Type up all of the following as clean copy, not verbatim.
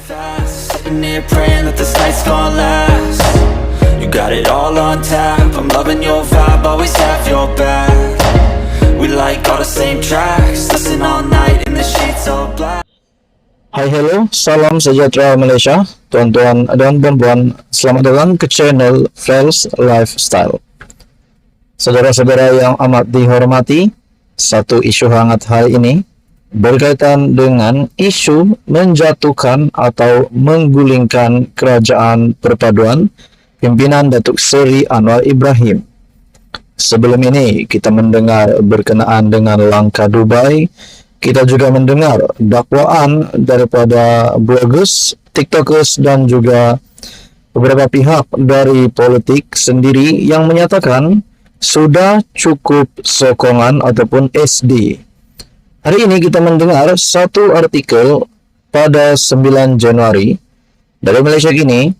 fast, sitting here praying that this night's gonna last. You got it all on tap, I'm loving your vibe, always have your back. We like all the same tracks, listen all night in the sheets all black. Hai hello, salam sejahtera Malaysia, tuan-tuan dan puan-puan, selamat datang ke channel Friends Lifestyle. Saudara-saudara yang amat dihormati, satu isu hangat hari ini berkaitan dengan isu menjatuhkan atau menggulingkan kerajaan perpaduan pimpinan Datuk Seri Anwar Ibrahim. Sebelum ini kita mendengar berkenaan dengan langkah Dubai, kita juga mendengar dakwaan daripada bloggers, tiktokers dan juga beberapa pihak dari politik sendiri yang menyatakan sudah cukup sokongan ataupun SD. Hari ini kita mendengar satu artikel pada 9 Januari dari Malaysia Kini.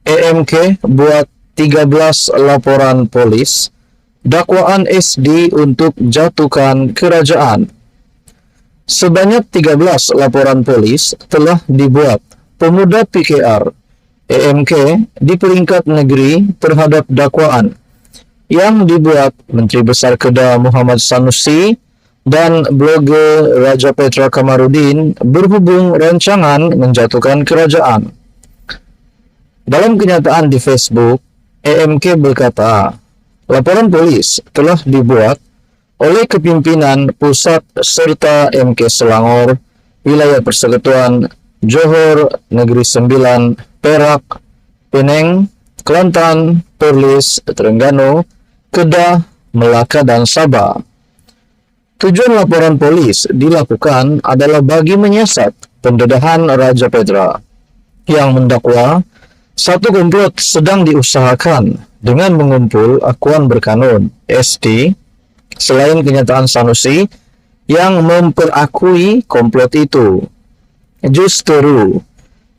AMK buat 13 laporan polis dakwaan SD untuk jatuhkan kerajaan. Sebanyak 13 laporan polis telah dibuat pemuda PKR AMK di peringkat negeri terhadap dakwaan yang dibuat Menteri Besar Kedah Muhammad Sanusi dan blogger Rajapetra Kamarudin berhubung rancangan menjatuhkan kerajaan. Dalam kenyataan di Facebook, AMK berkata, laporan polis telah dibuat oleh kepimpinan pusat serta MK Selangor, Wilayah Persekutuan, Johor, Negeri Sembilan, Perak, Penang, Kelantan, Perlis, Terengganu, Kedah, Melaka, dan Sabah. Tujuan laporan polis dilakukan adalah bagi menyiasat pendedahan Rajapetra yang mendakwa satu komplot sedang diusahakan dengan mengumpul akuan berkanun SD selain kenyataan Sanusi yang memperakui komplot itu. Justru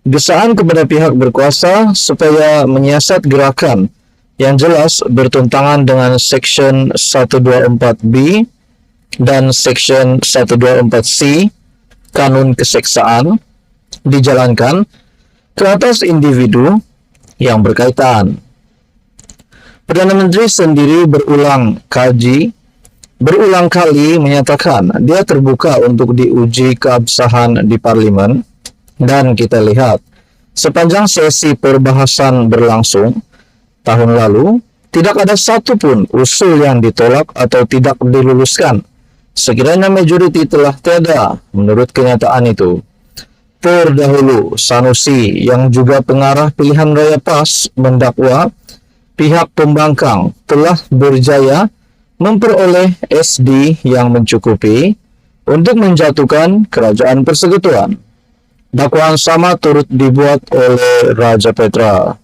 desaan kepada pihak berkuasa supaya menyiasat gerakan yang jelas bertentangan dengan Seksyen 124B dan Seksyen 124C Kanun Keseksaan dijalankan ke atas individu yang berkaitan. Perdana Menteri sendiri berulang kali menyatakan dia terbuka untuk diuji keabsahan di Parlimen, dan kita lihat sepanjang sesi perbahasan berlangsung tahun lalu tidak ada satupun usul yang ditolak atau tidak diluluskan sekiranya majoriti telah tiada menurut kenyataan itu. Terdahulu, Sanusi yang juga pengarah pilihan raya PAS mendakwa pihak pembangkang telah berjaya memperoleh SD yang mencukupi untuk menjatuhkan kerajaan persekutuan. Dakwaan sama turut dibuat oleh Rajapetra.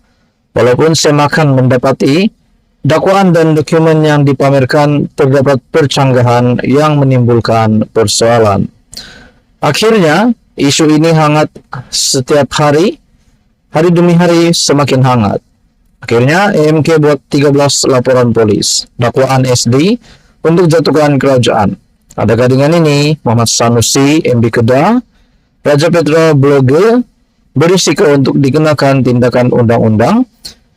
Walaupun semakan mendapati dakwaan dan dokumen yang dipamerkan terdapat percanggahan yang menimbulkan persoalan. Akhirnya, isu ini hangat setiap hari demi hari semakin hangat. Akhirnya, AMK buat 13 laporan polis dakwaan SD untuk jatuhkan kerajaan. Adakah dengan ini, Muhammad Sanusi, MB Kedah, Rajapetra blogger, berisiko untuk dikenakan tindakan undang-undang,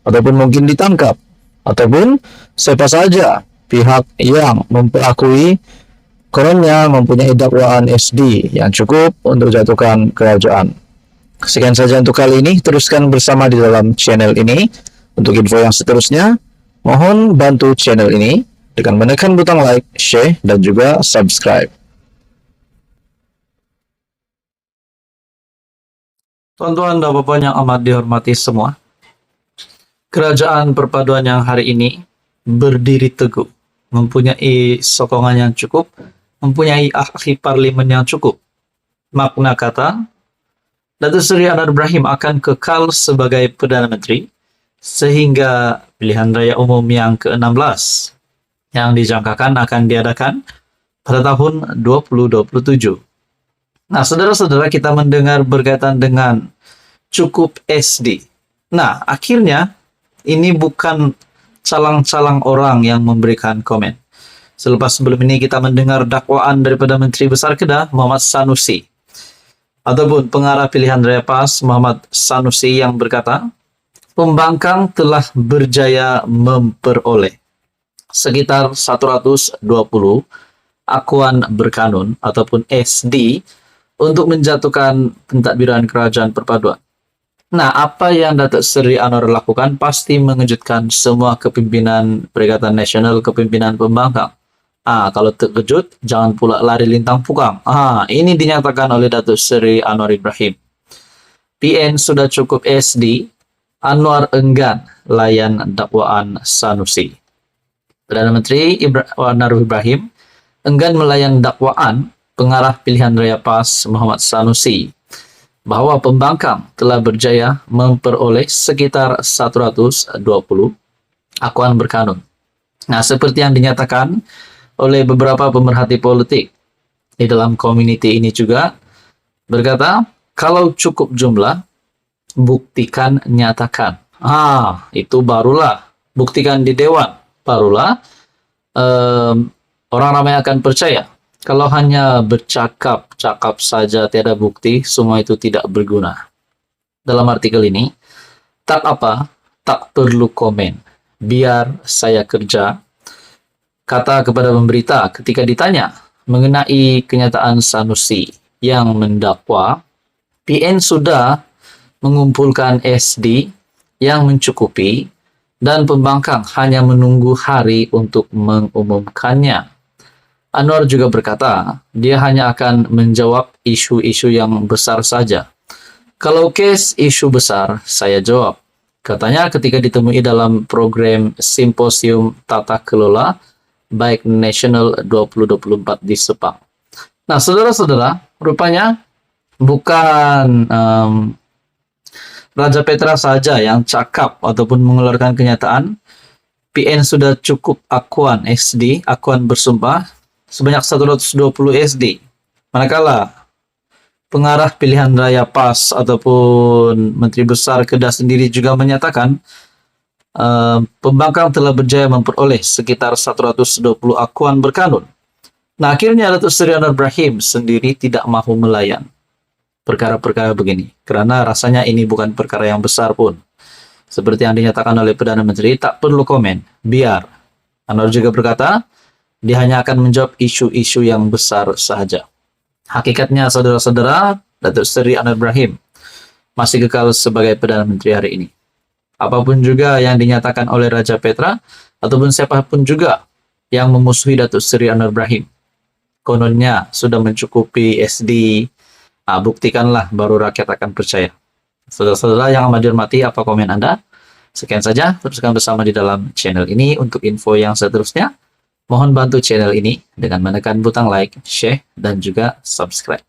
ataupun mungkin ditangkap, ataupun siapa saja pihak yang memperakui koronnya mempunyai dakwaan SD yang cukup untuk jatuhkan kerajaan. Sekian saja untuk kali ini. Teruskan bersama di dalam channel ini. Untuk info yang seterusnya, mohon bantu channel ini dengan menekan butang like, share, dan juga subscribe. Tuan-tuan dan bapak yang amat dihormati semua, kerajaan perpaduan yang hari ini berdiri teguh, mempunyai sokongan yang cukup, mempunyai ahli parlimen yang cukup. Makna kata, Datuk Seri Anwar Ibrahim akan kekal sebagai Perdana Menteri sehingga pilihan raya umum yang ke-16 yang dijangkakan akan diadakan pada tahun 2027. Nah, saudara-saudara, kita mendengar berkaitan dengan cukup SD. Nah, akhirnya ini bukan calang-calang orang yang memberikan komen. Selepas sebelum ini kita mendengar dakwaan daripada Menteri Besar Kedah Muhammad Sanusi. ataupun pengarah pilihan Raya PAS Muhammad Sanusi yang berkata, pembangkang telah berjaya memperoleh sekitar 120 akuan berkanun ataupun SD untuk menjatuhkan pentadbiran kerajaan perpaduan. Nah, apa yang Datuk Seri Anwar lakukan pasti mengejutkan semua kepimpinan Perikatan Nasional Kepimpinan Pembangkang. Kalau terkejut, jangan pula lari lintang pukang. Ini dinyatakan oleh Datuk Seri Anwar Ibrahim. PN sudah cukup SD, Anwar enggan layan dakwaan Sanusi. Perdana Menteri Anwar Ibrahim enggan melayan dakwaan pengarah pilihan Raya PAS Muhammad Sanusi bahwa pembangkang telah berjaya memperoleh sekitar 120 akuan berkanun. Nah, seperti yang dinyatakan oleh beberapa pemerhati politik di dalam community ini juga berkata, kalau cukup jumlah, buktikan, nyatakan. Itu barulah, buktikan di dewan, barulah orang ramai akan percaya. Kalau hanya bercakap-cakap saja tiada bukti, semua itu tidak berguna. Dalam artikel ini, tak apa, tak perlu komen. Biar saya kerja, kata kepada pemberita ketika ditanya mengenai kenyataan Sanusi yang mendakwa, PN sudah mengumpulkan SD yang mencukupi dan pembangkang hanya menunggu hari untuk mengumumkannya. Anwar juga berkata, dia hanya akan menjawab isu-isu yang besar saja. Kalau case isu besar, saya jawab. Katanya ketika ditemui dalam program Simposium Tata Kelola Baik Nasional 2024 di Sepang. Nah, saudara-saudara, rupanya bukan Raja Petra saja yang cakap ataupun mengeluarkan kenyataan. PN sudah cukup akuan SD, akuan bersumpah, sebanyak 120 SD. Manakala pengarah pilihan Raya PAS ataupun Menteri Besar Kedah sendiri juga menyatakan pembangkang telah berjaya memperoleh sekitar 120 akuan berkanun. Nah, akhirnya Datuk Seri Anwar Ibrahim sendiri tidak mahu melayan perkara-perkara begini, karena rasanya ini bukan perkara yang besar pun. Seperti yang dinyatakan oleh Perdana Menteri, tak perlu komen, biar. Anwar juga berkata, dia hanya akan menjawab isu-isu yang besar sahaja. Hakikatnya, saudara-saudara, Datuk Seri Anwar Ibrahim masih kekal sebagai Perdana Menteri hari ini. Apapun juga yang dinyatakan oleh Raja Petra, ataupun siapapun juga yang memusuhi Datuk Seri Anwar Ibrahim, kononnya sudah mencukupi SD, buktikanlah baru rakyat akan percaya. Saudara-saudara yang amat dihormati, apa komen Anda? Sekian saja, teruskan bersama di dalam channel ini untuk info yang seterusnya. Mohon bantu channel ini dengan menekan butang like, share, dan juga subscribe.